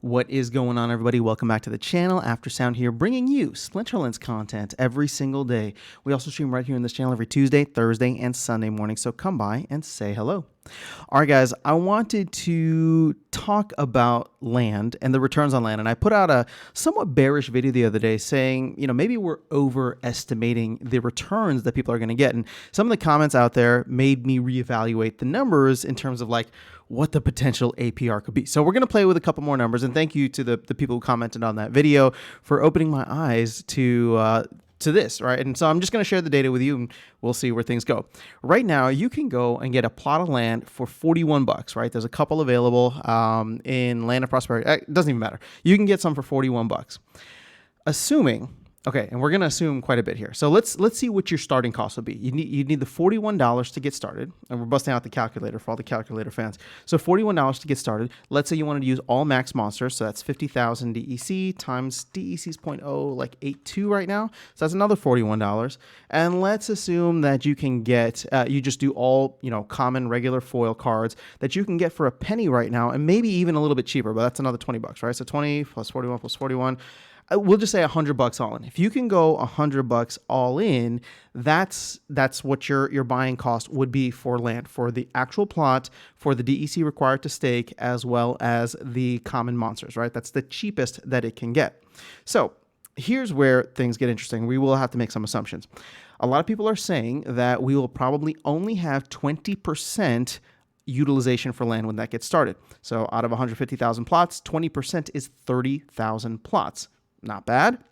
What is going on, everybody? Welcome back to the channel. Aftersound here, bringing you Splinterlands content every single day. We also stream right here in this channel every Tuesday, Thursday, and Sunday morning, so come by and say hello. All right, guys, I wanted to talk about land and the returns on land, and I put out a somewhat bearish video the other day saying, maybe we're overestimating the returns that people are going to get. And some of the comments out there made me reevaluate the numbers in terms of like what the potential APR could be. So we're going to play with a couple more numbers, and thank you to the people who commented on that video for opening my eyes to this, right? And so I'm just going to share the data with you and we'll see where things go. Right now, you can go and get a plot of land for 41 bucks, right? There's a couple available in Land of Prosperity. It doesn't even matter. You can get some for 41 bucks. Assuming, okay, and we're going to assume quite a bit here. So let's see what your starting cost will be. You need the $41 to get started, and we're busting out the calculator for all the calculator fans. So $41 to get started. Let's say you wanted to use all max monsters, so that's 50,000 DEC times DEC's 0.082 right now. So that's another $41. And let's assume that you can get you just do all common regular foil cards that you can get for a penny right now, and maybe even a little bit cheaper, but that's another 20 bucks, right? So 20 plus 41 plus 41. We'll just say $100 all in. If you can go $100 all in, that's what your buying cost would be for land, for the actual plot, for the DEC required to stake, as well as the common monsters, right? That's the cheapest that it can get. So here's where things get interesting. We will have to make some assumptions. A lot of people are saying that we will probably only have 20% utilization for land when that gets started. So out of 150,000 plots, 20% is 30,000 plots. Not bad.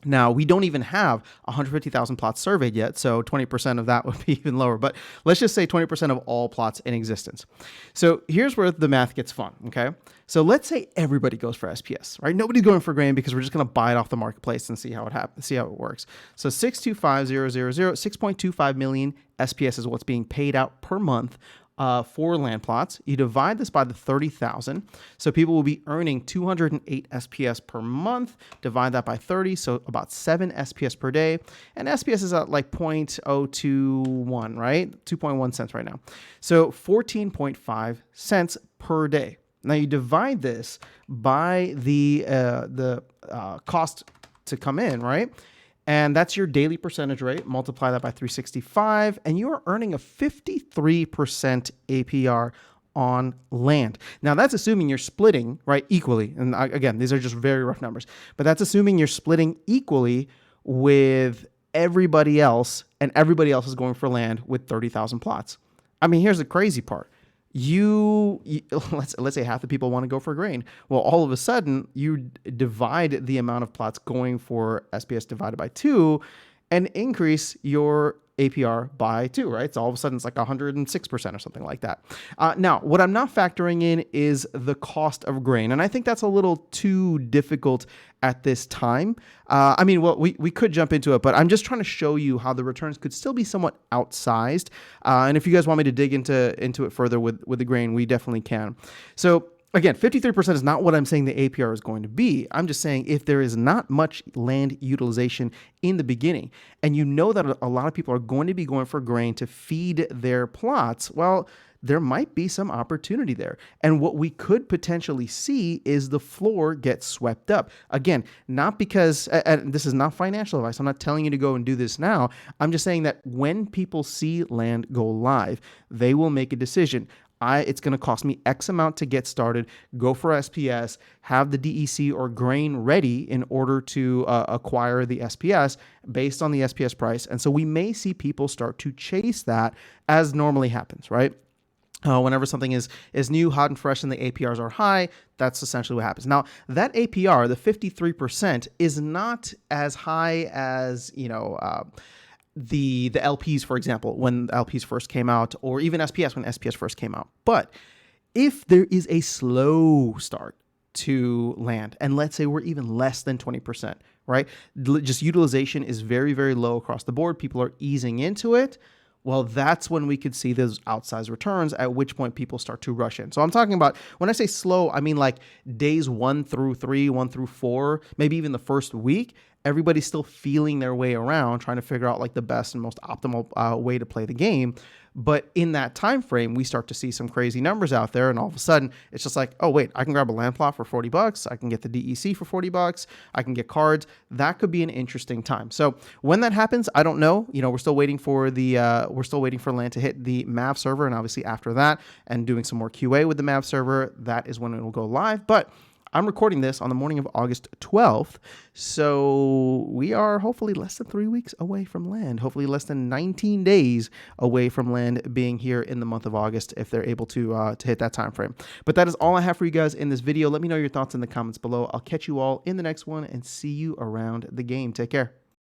Now, we don't even have 150,000 plots surveyed yet, so 20% of that would be even lower. But let's just say 20% of all plots in existence. So here's where the math gets fun, okay? So let's say everybody goes for SPS, right? Nobody's going for grain because we're just going to buy it off the marketplace and see how it happens, see how it works. So 625,000, 6.25 million SPS is what's being paid out per month for land plots. You divide this by the 30,000. So people will be earning 208 SPS per month. Divide that by 30. So about 7 SPS per day. And SPS is at like 0.021, right? 2.1 cents right now. So 14.5 cents per day. Now you divide this by the cost to come in, right? And that's your daily percentage rate. Multiply that by 365, and you are earning a 53% APR on land. Now, that's assuming you're splitting, right, equally. And again, these are just very rough numbers. But that's assuming you're splitting equally with everybody else, and everybody else is going for land with 30,000 plots. I mean, here's the crazy part. Let's say half the people want to go for grain. Well, all of a sudden you divide the amount of plots going for SPS divided by 2 and increase your APR by 2, right? So all of a sudden it's like 106% or something like that. Now, what I'm not factoring in is the cost of grain. And I think that's a little too difficult at this time. We could jump into it, but I'm just trying to show you how the returns could still be somewhat outsized. And if you guys want me to dig into it further with the grain, we definitely can. So again, 53% is not what I'm saying the APR is going to be. I'm just saying if there is not much land utilization in the beginning, and you know that a lot of people are going to be going for grain to feed their plots, well, there might be some opportunity there. And what we could potentially see is the floor get swept up. Again, not because, and this is not financial advice, I'm not telling you to go and do this now. I'm just saying that when people see land go live, they will make a decision. It's going to cost me X amount to get started, go for SPS, have the DEC or grain ready in order to acquire the SPS based on the SPS price. And so we may see people start to chase that as normally happens, right? Whenever something is new, hot and fresh, and the APRs are high, that's essentially what happens. Now, that APR, the 53%, is not as high as, the LPs, for example, when LPs first came out, or even SPS when SPS first came out. But if there is a slow start to land, and let's say we're even less than 20%, right? Just utilization is very, very low across the board. People are easing into it. Well, that's when we could see those outsized returns, at which point people start to rush in. So I'm talking about, when I say slow, I mean like days 1 through 3, 1 through 4, maybe even the first week. Everybody's still feeling their way around, trying to figure out like the best and most optimal way to play the game. But in that time frame, we start to see some crazy numbers out there, and all of a sudden, it's just like, oh wait, I can grab a land plot for $40. I can get the DEC for $40. I can get cards. That could be an interesting time. So when that happens, I don't know. We're still waiting for land to hit the Mav server, and obviously after that, and doing some more QA with the Mav server, that is when it will go live. But I'm recording this on the morning of August 12th, so we are hopefully less than 3 weeks away from land, hopefully less than 19 days away from land being here in the month of August if they're able to hit that time frame. But that is all I have for you guys in this video. Let me know your thoughts in the comments below. I'll catch you all in the next one and see you around the game. Take care.